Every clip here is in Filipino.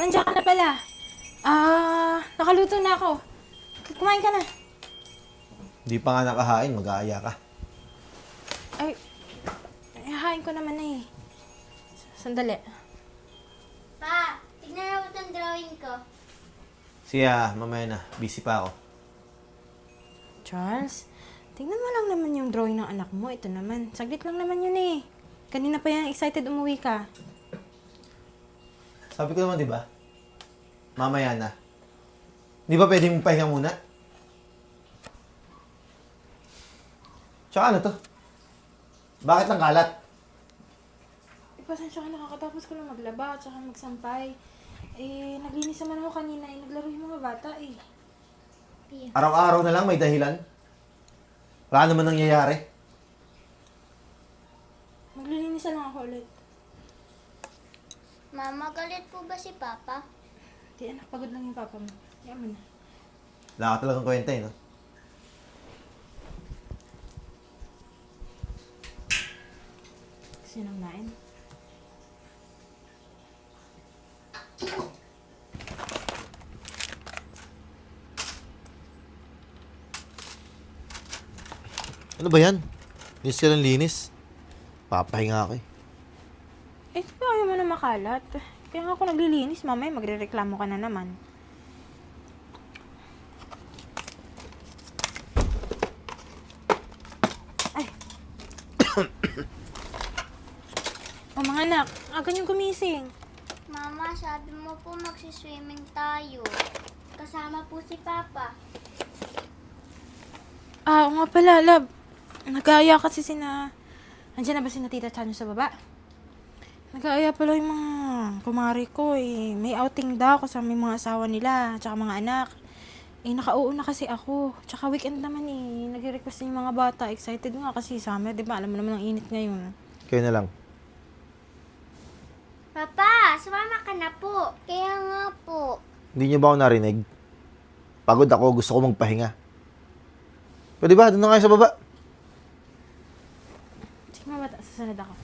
nandiyan ka na pala. Nakaluto na ako. Kumain ka na. Di pa nga nakahain, mag-aaya ka. Ay, hahain ko naman na eh. Sandali. Pa, tignan mo itong drawing ko. Siya, mamaya na. Busy pa ako. Charles, tingnan mo lang naman yung drawing ng anak mo. Ito naman. Saglit lang naman yun eh. Kanina pa yan excited umuwi ka. Sabi ko naman, di ba? Mamaya na. Di ba pwedeng pahinga muna? Tsaka ano to? Bakit ang kalat? Pasensya ka na, kakatapos ko lang maglaba at saka magsampay. Eh, naglinis naman ako kanina eh. Naglaro yung mga bata eh. Araw-araw na lang may dahilan. Wala naman nangyayari. Maglilinis na lang ako ulit. Mama, galit po ba si Papa? Di anak, pagod lang yung papa mo. Yaman na. Wala ka talagang kwenta eh, no? Kasi nang nain. Ano ba yan? Linis ka ng linis. Papahinga ako eh. Eh, di ba ayaw mo na makalat? Kaya nga ako naglilinis, mamaya magre-reklamo ka na naman. Ay. O mga anak, agan yung gumising. Mama, sabi mo po magsiswimming tayo. Kasama po si Papa. Oo nga pala, love. Nag-aaya kasi Nandiyan na ba sina Tita Chanyo sa baba? Nag-aaya pala yung mga kumari ko eh. May outing daw kasama yung mga asawa nila, tsaka mga anak. Eh, nakauuna na kasi ako. Tsaka weekend naman eh. Nag-request yung mga bata. Excited nga kasi summer, di ba? Alam mo naman ang init ngayon. Kayo na lang. Papa, sumama ka na po. Kaya nga po. Hindi niyo ba ako narinig? Pagod ako, gusto ko magpahinga. Pwede ba? Doon na kayo sa baba. Sige mga bata, susunod ako.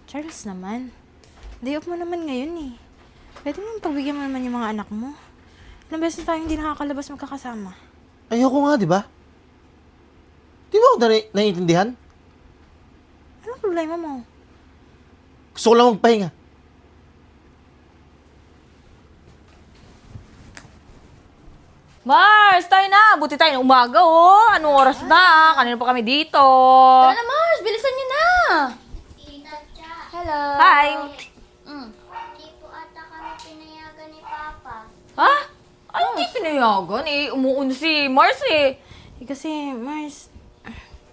Charles naman. Day off mo naman ngayon eh. Pwede mo pagbigyan mo naman yung mga anak mo. Ilang beses na tayong hindi nakakalabas magkakasama. Ayoko nga, di ba? Di ba ako naiintindihan? Anong problema mo? Gusto ko lang magpahinga. Mars, tayo na! Buti tayo ng umaga, oh! Anong oras na? Kanina pa kami dito. Tara na Mars! Bilisan niyo na! Tita Cha. Hello! Hi! Hindi po ata kami pinayagan ni Papa. Ha? Anong di pinayagan? Eh, umuun si Mars eh. Eh kasi Mars,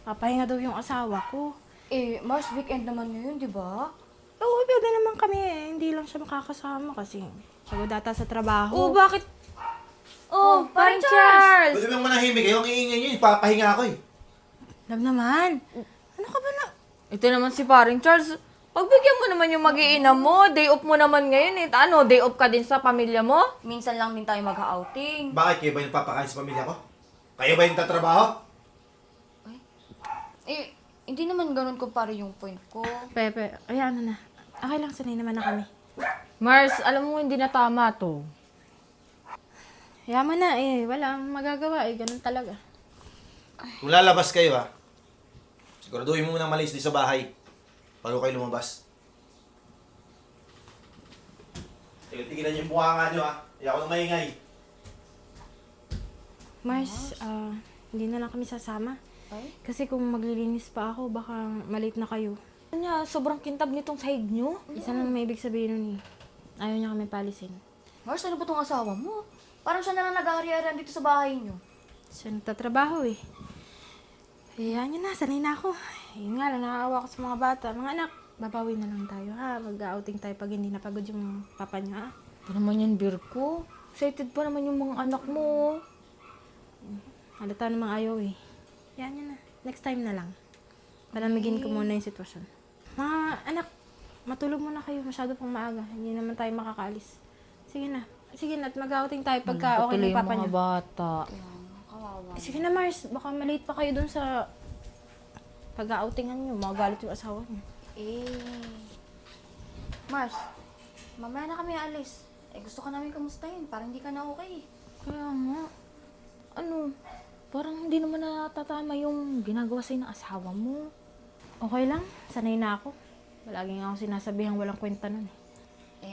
papahinga daw yung asawa ko. Eh, Mars, weekend naman ngayon, di ba? Oo, pwede naman kami eh. Hindi lang siya makakasama kasi siya data sa trabaho. Oh, bakit? Oh, parang Charles! Pwede bang manahimik kayo? Ang iingay nyo, ipapahinga ako eh. Love naman. Ano ka ba na? Ito naman si paring Charles. Pagbigyan mo naman yung mag-iina mo. Day off mo naman ngayon eh. Ano, day off ka din sa pamilya mo? Minsan lang din tayo mag-outing. Bakit kayo ba yung papakain sa pamilya ko? Kayo ba yung tatrabaho? Eh, hindi naman ganun ko pare yung point ko. Pepe, ay ano na. Okay lang, sanay naman na kami. Mars, alam mo hindi na tama to. Yaman na eh. Wala ang magagawa eh. Ganun talaga. Kung lalabas kayo ha, siguraduhin mo muna malis sa bahay bago kayo lumabas. Tigilan niyo yung bunganga nyo ha. Hindi ako nang maingay. Mars, hindi na lang kami sasama. Ay? Kasi kung maglilinis pa ako, baka malate na kayo. Kanya, sobrang kintab nitong sahig nyo. Isa lang may ibig sabihin nun eh. Ayaw niya kami palisin. Mars, ano ba tong asawa mo? Parang siya na lang nag-ahari-harian dito sa bahay nyo. Siya nagtatrabaho eh. Hayaan niyo na, sanay na ako. Yun nga lang, nakakawa ko sa mga bata. Mga anak, babawi na lang tayo ha. Mag-outing tayo pag hindi napagod yung papa niyo ha. Ito naman yan, Virgo. Excited pa naman yung mga anak mo. Halata namang ayaw eh. Hayaan niyo na, next time na lang. Palamigin ko muna yung sitwasyon. Mga anak, matulog muna kayo. Masyado pang maaga. Hindi naman tayo makakaalis. Sige na. Sige na, at mag-outing tayo pagka okay ng papa niyo. bata. Eh, sige na Mars, baka malate pa kayo dun sa pag-outingan niyo. Magalit yung asawa niyo. Eh. Mars, mamaya na kami aalis. Gusto ka namin kamustahin, parang hindi ka na okay. Kaya nga. Ano, parang hindi naman natatama yung ginagawa sa'yo ng asawa mo. Okay lang, sanay na ako. Palagi nga ako sinasabihang walang kwenta nun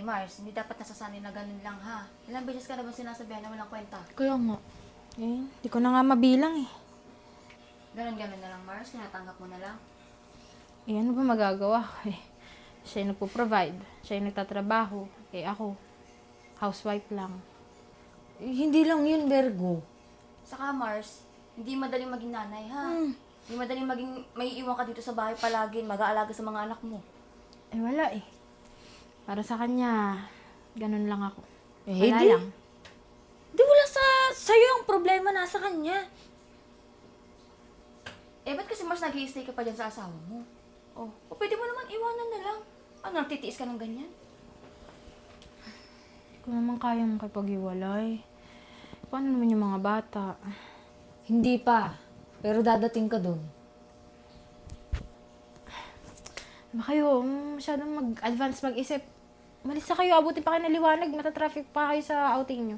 Mars, hindi dapat nasasanay na ganun lang ha. Ilang beses ka na ba sinasabihan na walang kwenta? Kaya nga. Di ko na nga mabilang Ganun-ganun na lang, Mars. Tinatanggap mo na lang. Ano ba magagawa ko Siya yung nagpo-provide, siya yung nagtatrabaho. Ako, housewife lang. Hindi lang yun, Virgo. Saka, Mars, hindi madaling maging nanay ha. Hindi madaling maging may iwan ka dito sa bahay palagi, mag-aalaga sa mga anak mo. Wala Para sa kanya, ganun lang ako. Wala Di. lang. Di wala sa'yo ang problema, nasa kanya. Ba't kasi Mars nag-i-stay ka pa dyan sa asawa mo? O pwede mo naman iwanan na lang. Ano, nagtitiis ka ng ganyan? Hindi ko naman kaya makipag-iwalay. Paano naman yung mga bata? Hindi pa. Pero dadating ka dun. Ba kayo, masyadong mag-advance mag-isip. Malis na kayo, abutin pa kayo ng liwanag, matatraffic pa kayo sa outing nyo.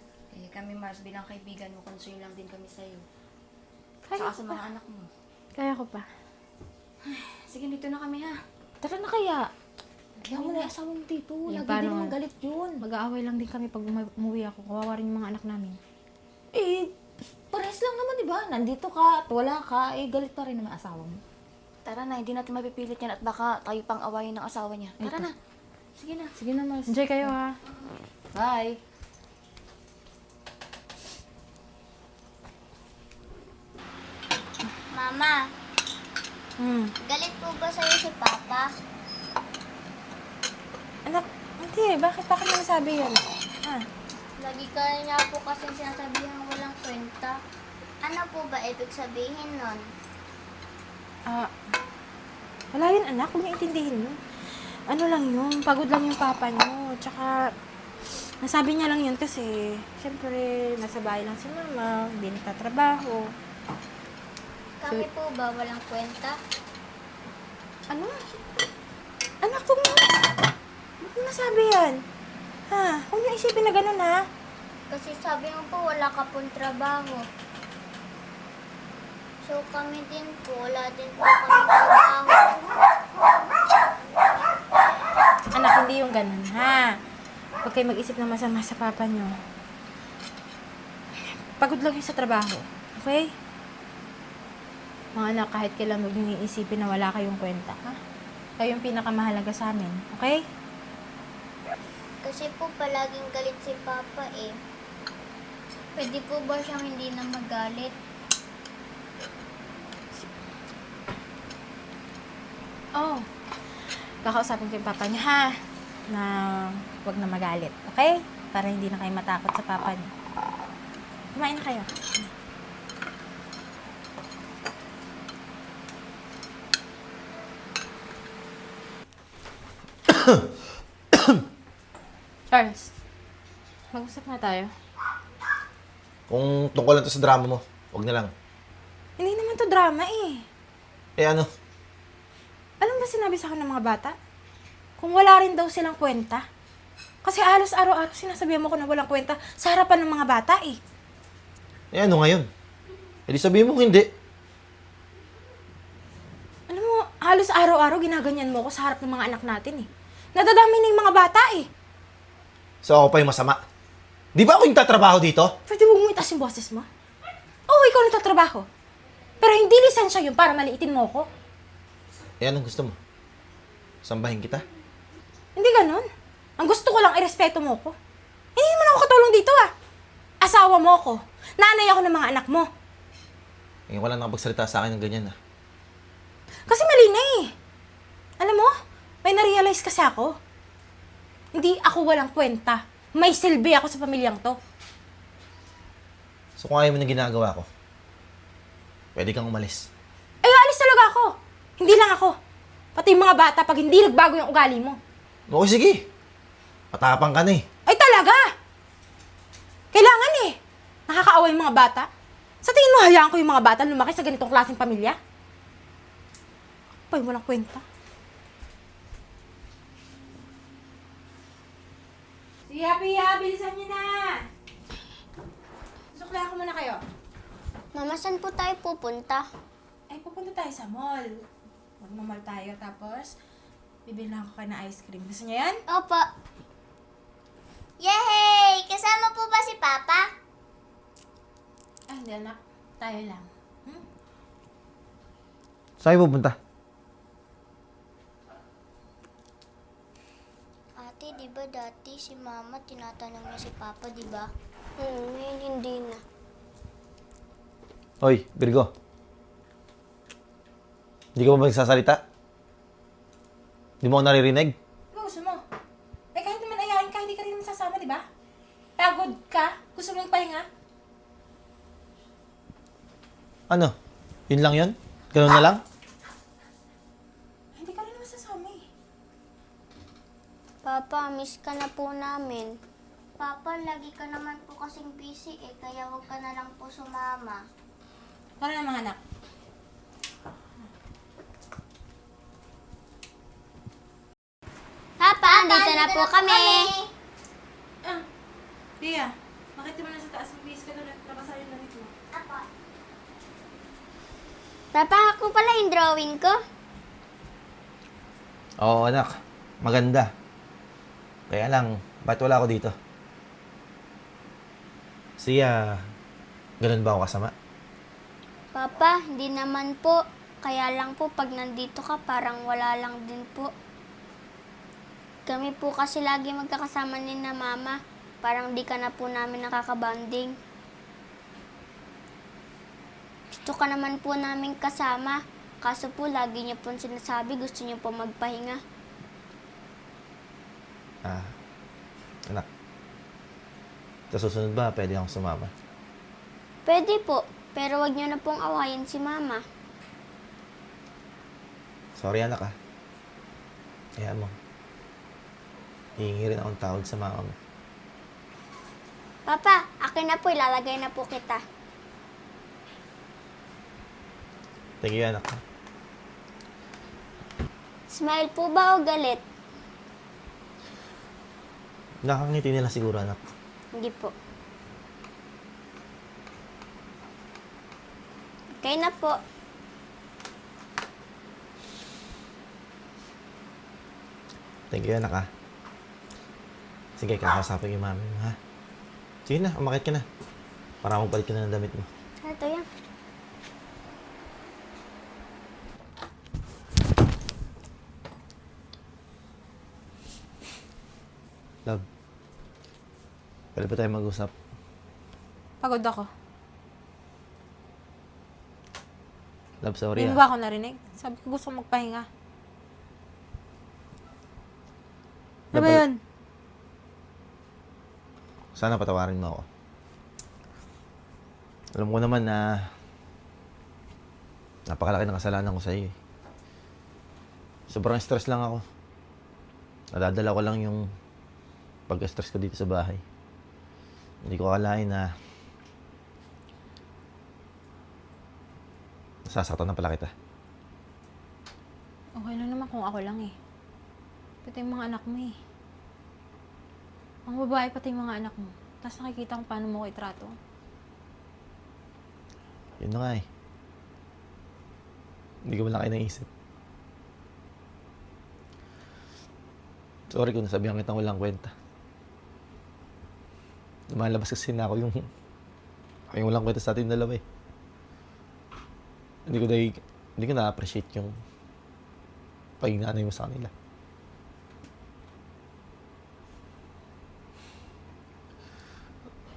Kami Mars, bilang kaibigan mo, concern lang din kami sa'yo. Kaya Saka sa mga anak mo. Kaya ko pa. Sige, dito na kami ha. Tara na kaya. Kaya mo na yung asawa mo dito. Lagi paano din naman nga? galit yun. Mag-aaway lang din kami pag umuwi ako. Kawawa rin yung mga anak namin. Parehas lang naman, di ba? Nandito ka at wala ka, galit pa rin naman asawa mo. Tara na, hindi natin mapipilit yan at baka tayo pang awayin ng asawa niya. Tara na. Sige na. Sige na, Mars. Enjoy kayo ha. Bye. Mama, galit po ba sa'yo si Papa? Anak, hindi. Bakit mo nasabi yun? Lagi ka niya po kasi sinasabihan walang kwenta. Ano po ba ibig sabihin nun? Wala yun anak. Huwag niyo intindihin yun. Ano lang yun. Pagod lang yung papa niyo. Tsaka, nasabi niya lang yun kasi, syempre, nasa bahay lang si mama. Hindi nagtatrabaho. Kami po ba walang kwenta? Ano? Anak, huwag mo. Ba't mo nasabi yan? Huwag niyo isipin na ganun ha. Kasi sabi mo po wala ka pong trabaho. So kami din po, wala din po kami trabaho. Anak, hindi yung ganun ha. Huwag kayo mag-isip na masama sa papa niyo. Pagod lang yun sa trabaho. Okay? Mga anak, kahit kailan huwag niyo iisipin na wala kayong kwenta, ha? Kayo yung pinakamahalaga sa amin, okay? Kasi po palaging galit si Papa Pwede po ba siyang hindi na magalit? Kakausapin ko yung papa niya, ha? Na huwag na magalit, okay? Para hindi na kayo matakot sa papa niya. Kumain na kayo. Charles, mag-usap na tayo. Kung tungkol lang to sa drama mo, wag na lang. Hindi naman to drama Ano? Alam ba sinabi sa akin ng mga bata? Kung wala rin daw silang kwenta. Kasi halos araw-araw sinasabihan mo ko na walang kwenta sa harapan ng mga bata Ano ngayon? Di sabihin mo hindi. Alam mo, halos araw-araw ginaganyan mo ko sa harap ng mga anak natin Nadadami na yung mga bata So ako pa yung masama. Di ba ako yung tatrabaho dito? Pwede huwag mo itaas yung boses mo? Oo, ikaw nagtatrabaho. Pero hindi lisensya yun para maliitin mo ko. Anong gusto mo? Sambahin kita? Hindi ganun. Ang gusto ko lang irespeto mo ko. Hindi naman ako katulong dito Asawa mo ko. Nanay ako ng mga anak mo. Wala nakapagsalita sa akin ng ganyan Kasi mali na Alam mo, may na-realize kasi ako. Hindi ako walang kwenta. May silbi ako sa pamilyang to. So kung ayaw mo na ginagawa ko, pwede kang umalis. Alis talaga ako. Hindi lang ako. Pati yung mga bata pag hindi nagbago yung ugali mo. Okay, sige. Patapang ka na Ay talaga! Kailangan Nakakaawa yung mga bata. Sa tingin mo, hayaan ko yung mga bata lumaki sa ganitong klaseng pamilya? Pa yung walang kwenta. Pia, bilisan niyo na! Suklayan ko muna kayo. Mama, saan po tayo pupunta? Ay, pupunta tayo sa mall. Magmamall tayo, tapos bibilang ko kayo ng ice cream. Gusto niyo yan? Opo. Yay! Kasama po ba si Papa? Ay, hindi anak. Tayo lang. Saan kayo pupunta? Ate, di ba dati si Mama tinatanong niya si Papa, di ba? Ngayon hindi na. Hoy, Virgo. Hindi ka ba magsasalita? Hindi mo ako naririnig? Ano gusto mo? Eh, kahit naman ayahin ka, hindi ka rin masasama, di ba? Pagod ka? Gusto mong pahinga? Ano? Yun lang yun? Ganun na lang? Hindi ka rin masasama eh. Papa, miss ka na po namin. Papa, lagi ka naman po kasing busy eh, kaya wag ka na lang po sumama. Tara na mga anak. Papa, dito na po kami. Ah, Pia, bakit mo na sa taas ng base ka doon at nabasa yung damit mo? Papa, ako pala yung drawing ko. Oo, anak. Maganda. Kaya lang, ba't wala ako dito? Siya, ganun ba ako kasama? Papa, hindi naman po. Kaya lang po, pag nandito ka, parang wala lang din po. Kami po kasi lagi magkakasama ni na Mama. Parang di ka na po namin nakakabanding. Gusto ka naman po namin kasama. Kaso po, lagi niyo po sinasabi, gusto niyo po magpahinga. Anak. Sa susunod ba, pwede akong sumama? Pwede po, pero wag niyo na pong awayin si Mama. Sorry, anak ah. Kaya mo. Hihingi rin akong tawad sa mama mo. Papa, akin na po, ilalagay na po kita. Thank you, anak. Smile po ba o galit? Nakakangiti nila siguro, anak. Hindi po. Okay na po. Thank you, anak ah. Sige, kakausapin yung mami mo, ha? Sige na, umakit ka na. Para magbalik ka na ng damit mo. Ito yan. Love. Pwede ba tayo mag-usap? Pagod ako. Love, sorry Hindi mo ah. ba ako narinig? Sabi ko gusto kong magpahinga. Ano ba Love, yun? Sana patawarin mo ako. Alam ko naman na napakalaki ng kasalanan ko sa iyo. Sobrang stress lang ako. Nadadala ko lang yung pag-stress ko dito sa bahay. Hindi ko akalain na nasasaktan na pala kita. Okay lang naman kung ako lang eh. Pati yung mga anak mo eh. Ang babae pati yung mga anak mo. Tapos nakikita kung paano mo ko itrato. Yun na nga eh. Hindi ko wala kayo naisip. Sorry kung nasabihan kitang walang kwenta. Lumalabas kasi na ako yung walang kwenta sa ating dalawa eh. Hindi ko na-appreciate yung pagiging nanay mo sa kanila.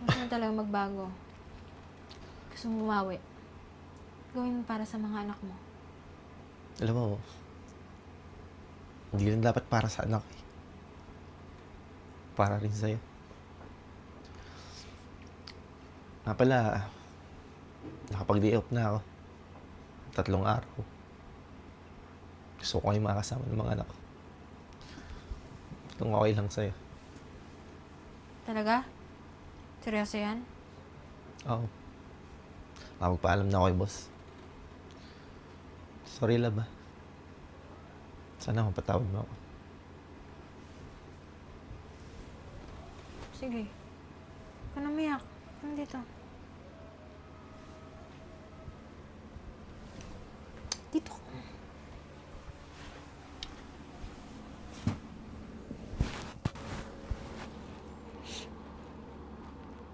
Gusto mo talaga magbago. Gusto mo bumawi. Gawin mo para sa mga anak mo. Alam mo, hindi rin dapat para sa anak eh. Para rin sa'yo. Nga pala, nakapag-day off na ako. 3 araw. Gusto ko kayo makasama ng mga anak ko. Kung okay lang sa'yo. Talaga? Seryoso yan? Oo. Magpaalam na ako kay boss. Sorry, love ah. Sana mapatawad mo ako. Sige. Huwag ka na umiyak. Ano dito? Dito ka.